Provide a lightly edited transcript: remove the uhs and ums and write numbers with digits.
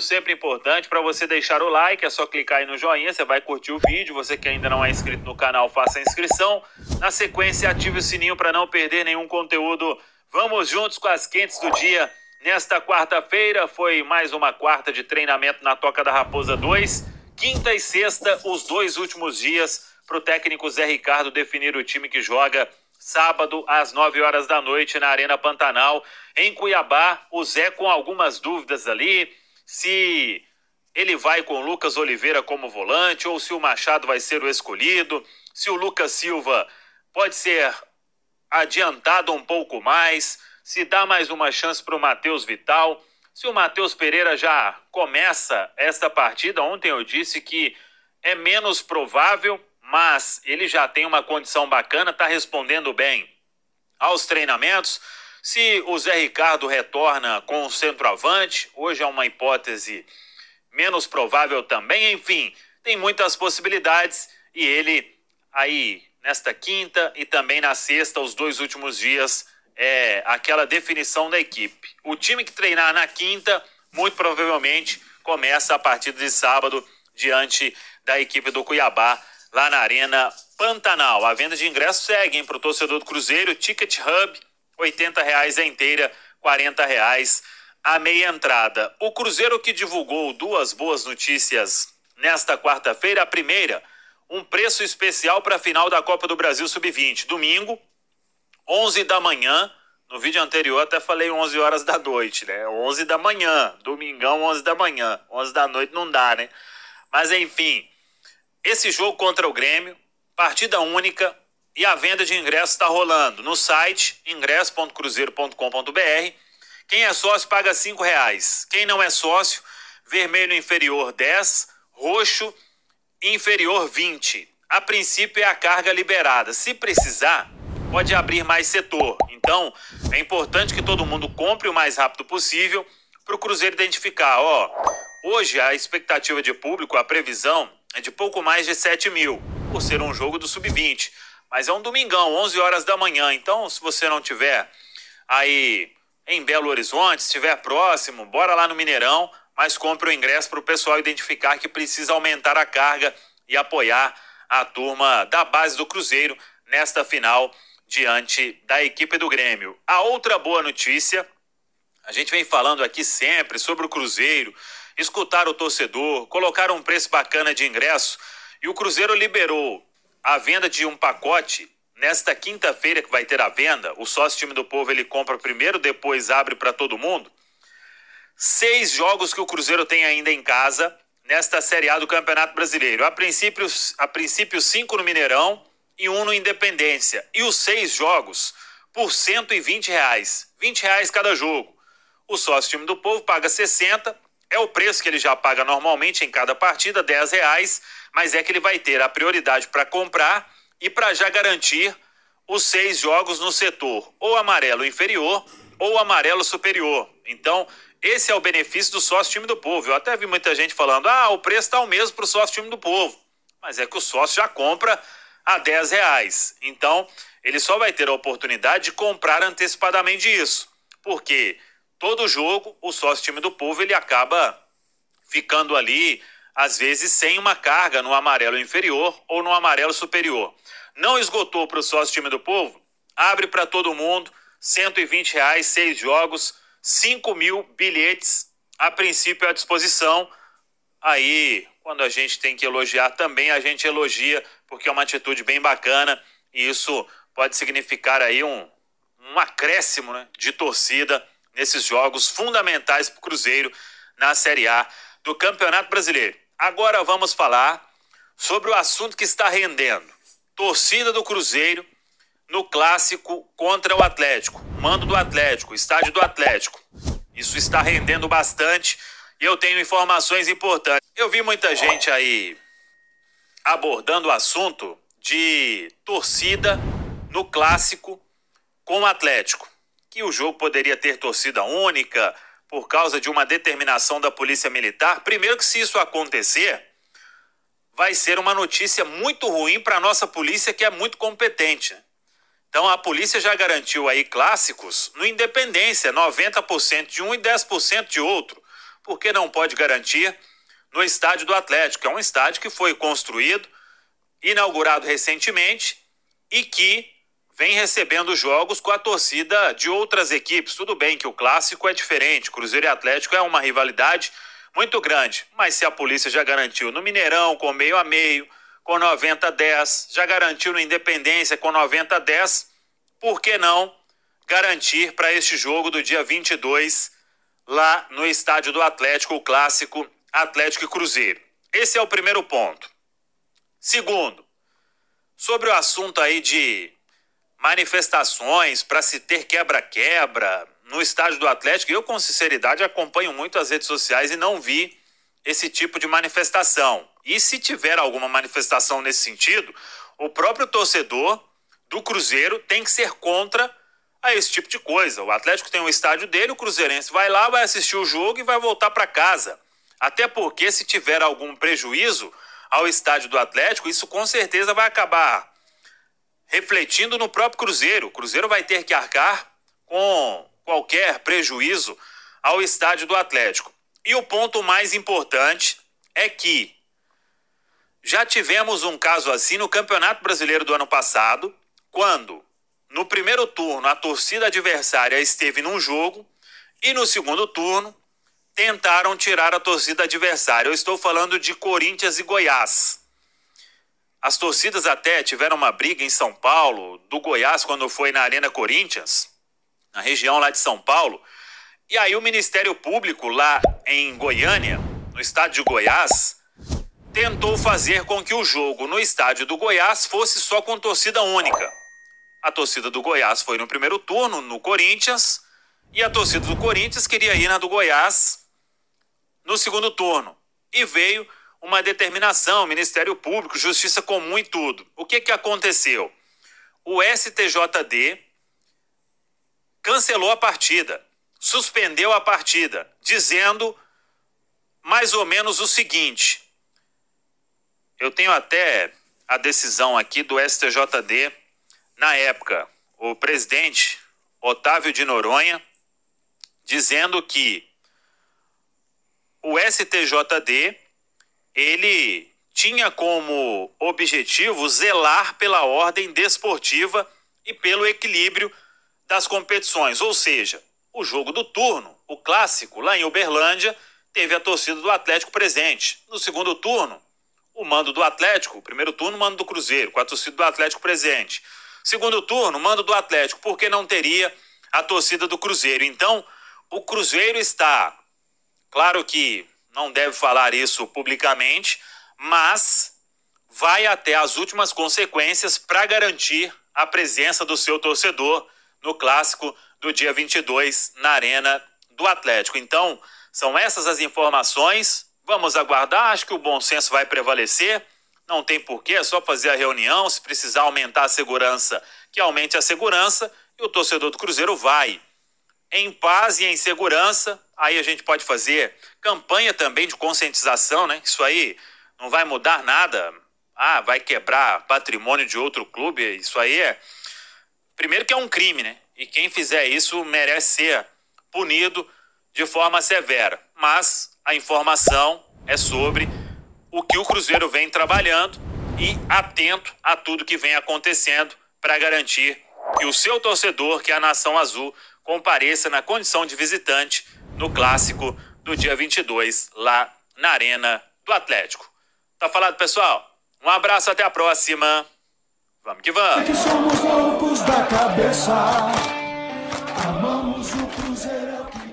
Sempre importante para você deixar o like, é só clicar aí no joinha, você vai curtir o vídeo. Você que ainda não é inscrito no canal, faça a inscrição. Na sequência, ative o sininho para não perder nenhum conteúdo. Vamos juntos com as quentes do dia. Nesta quarta-feira foi mais uma quarta de treinamento na Toca da Raposa 2. Quinta e sexta, os dois últimos dias para o técnico Zé Ricardo definir o time que joga sábado às 9 horas da noite na Arena Pantanal, em Cuiabá. O Zé com algumas dúvidas ali, se ele vai com o Lucas Oliveira como volante ou se o Machado vai ser o escolhido, se o Lucas Silva pode ser adiantado um pouco mais, se dá mais uma chance para o Matheus Vital, se o Matheus Pereira já começa esta partida. Ontem eu disse que é menos provável, mas ele já tem uma condição bacana, está respondendo bem aos treinamentos. Se o Zé Ricardo retorna com o centroavante, hoje é uma hipótese menos provável também. Enfim, tem muitas possibilidades e ele aí nesta quinta e também na sexta, os dois últimos dias, é aquela definição da equipe. O time que treinar na quinta, muito provavelmente, começa a partir de sábado diante da equipe do Cuiabá, lá na Arena Pantanal. A venda de ingressos segue para o torcedor do Cruzeiro. Ticket Hub, R$80 a inteira, R$40 a meia entrada. O Cruzeiro que divulgou duas boas notícias nesta quarta-feira. A primeira, um preço especial para a final da Copa do Brasil Sub-20. Domingo, 11 da manhã. No vídeo anterior até falei 11 horas da noite, né? 11 da manhã. Domingão, 11 da manhã. 11 da noite não dá, né? Mas enfim, esse jogo contra o Grêmio, partida única, e a venda de ingressos está rolando no site ingresso.cruzeiro.com.br. Quem é sócio paga R$5. Quem não é sócio, vermelho inferior 10, roxo inferior 20. A princípio é a carga liberada. Se precisar, pode abrir mais setor. Então, é importante que todo mundo compre o mais rápido possível para o Cruzeiro identificar. Hoje a expectativa de público, a previsão é de pouco mais de 7 mil, por ser um jogo do Sub-20. Mas é um domingão, 11 horas da manhã. Então, se você não tiver aí em Belo Horizonte, se estiver próximo, bora lá no Mineirão, mas compre o ingresso para o pessoal identificar que precisa aumentar a carga e apoiar a turma da base do Cruzeiro nesta final diante da equipe do Grêmio. A outra boa notícia, a gente vem falando aqui sempre sobre o Cruzeiro, escutar o torcedor, colocar um preço bacana de ingresso, e o Cruzeiro liberou a venda de um pacote nesta quinta-feira que vai ter a venda. O sócio time do povo, ele compra primeiro, depois abre para todo mundo. 6 jogos que o Cruzeiro tem ainda em casa nesta Série A do Campeonato Brasileiro. A princípio 5 no Mineirão e 1 no Independência. E os 6 jogos por R$120. R$20 cada jogo. O sócio time do povo paga 60. É o preço que ele já paga normalmente em cada partida, R$10, mas é que ele vai ter a prioridade para comprar e para já garantir os 6 jogos no setor ou amarelo inferior ou amarelo superior. Então, esse é o benefício do sócio time do povo. Eu até vi muita gente falando, o preço está o mesmo para o sócio time do povo. Mas é que o sócio já compra a R$10. Então, ele só vai ter a oportunidade de comprar antecipadamente isso. Porque todo jogo, o sócio time do povo, ele acaba ficando ali, às vezes, sem uma carga no amarelo inferior ou no amarelo superior. Não esgotou para o sócio time do povo? Abre para todo mundo, R$120, 6 jogos, 5 mil bilhetes, a princípio à disposição. Aí, quando a gente tem que elogiar também, a gente elogia, porque é uma atitude bem bacana, e isso pode significar aí um acréscimo, né, de torcida nesses jogos fundamentais para o Cruzeiro na Série A do Campeonato Brasileiro. Agora vamos falar sobre o assunto que está rendendo. Torcida do Cruzeiro no clássico contra o Atlético. Mando do Atlético, estádio do Atlético. Isso está rendendo bastante e eu tenho informações importantes. Eu vi muita gente aí abordando o assunto de torcida no clássico com o Atlético, que o jogo poderia ter torcida única por causa de uma determinação da Polícia Militar. Primeiro que, se isso acontecer, vai ser uma notícia muito ruim para a nossa polícia, que é muito competente. Então a polícia já garantiu aí clássicos no Independência, 90% de um e 10% de outro, por que não pode garantir no estádio do Atlético, que é um estádio que foi construído, inaugurado recentemente e que vem recebendo jogos com a torcida de outras equipes. Tudo bem que o clássico é diferente, Cruzeiro e Atlético é uma rivalidade muito grande, mas se a polícia já garantiu no Mineirão com meio a meio, com 90-10, já garantiu no Independência com 90-10, por que não garantir para este jogo do dia 22 lá no estádio do Atlético, o clássico Atlético e Cruzeiro? Esse é o primeiro ponto. Segundo, sobre o assunto aí de manifestações para se ter quebra-quebra no estádio do Atlético, eu com sinceridade acompanho muito as redes sociais e não vi esse tipo de manifestação. E se tiver alguma manifestação nesse sentido, o próprio torcedor do Cruzeiro tem que ser contra a esse tipo de coisa. O Atlético tem um estádio dele, o cruzeirense vai lá, vai assistir o jogo e vai voltar para casa. Até porque se tiver algum prejuízo ao estádio do Atlético, isso com certeza vai acabar refletindo no próprio Cruzeiro. O Cruzeiro vai ter que arcar com qualquer prejuízo ao estádio do Atlético. E o ponto mais importante é que já tivemos um caso assim no Campeonato Brasileiro do ano passado, quando no primeiro turno a torcida adversária esteve num jogo e no segundo turno tentaram tirar a torcida adversária. Eu estou falando de Corinthians e Goiás. As torcidas até tiveram uma briga em São Paulo, do Goiás, quando foi na Arena Corinthians, na região lá de São Paulo. E aí o Ministério Público lá em Goiânia, no estádio de Goiás, tentou fazer com que o jogo no estádio do Goiás fosse só com torcida única. A torcida do Goiás foi no primeiro turno, no Corinthians, e a torcida do Corinthians queria ir na do Goiás no segundo turno. E veio uma determinação, Ministério Público, Justiça Comum e tudo. O que aconteceu? O STJD cancelou a partida, suspendeu a partida, dizendo mais ou menos o seguinte. Eu tenho até a decisão aqui do STJD. Na época, o presidente Otávio de Noronha dizendo que o STJD ele tinha como objetivo zelar pela ordem desportiva e pelo equilíbrio das competições. Ou seja, o jogo do turno, o clássico, lá em Uberlândia, teve a torcida do Atlético presente. No segundo turno, o mando do Atlético, primeiro turno, o mando do Cruzeiro, com a torcida do Atlético presente. Segundo turno, o mando do Atlético, porque não teria a torcida do Cruzeiro. Então, o Cruzeiro está, claro que não deve falar isso publicamente, mas vai até as últimas consequências para garantir a presença do seu torcedor no clássico do dia 22 na Arena do Atlético. Então, são essas as informações. Vamos aguardar, acho que o bom senso vai prevalecer. Não tem porquê, é só fazer a reunião. Se precisar aumentar a segurança, que aumente a segurança. E o torcedor do Cruzeiro vai em paz e em segurança. Aí a gente pode fazer campanha também de conscientização, né? Isso aí não vai mudar nada. Ah, vai quebrar patrimônio de outro clube. Isso aí é... Primeiro que é um crime, né? E quem fizer isso merece ser punido de forma severa. Mas a informação é sobre o que o Cruzeiro vem trabalhando e atento a tudo que vem acontecendo para garantir que o seu torcedor, que é a Nação Azul, compareça na condição de visitante no clássico do dia 22 lá na Arena do Atlético. Tá falado, pessoal? Um abraço, até a próxima. Vamos que vamos. Que somos loucos da cabeça. Amamos o Cruzeiro.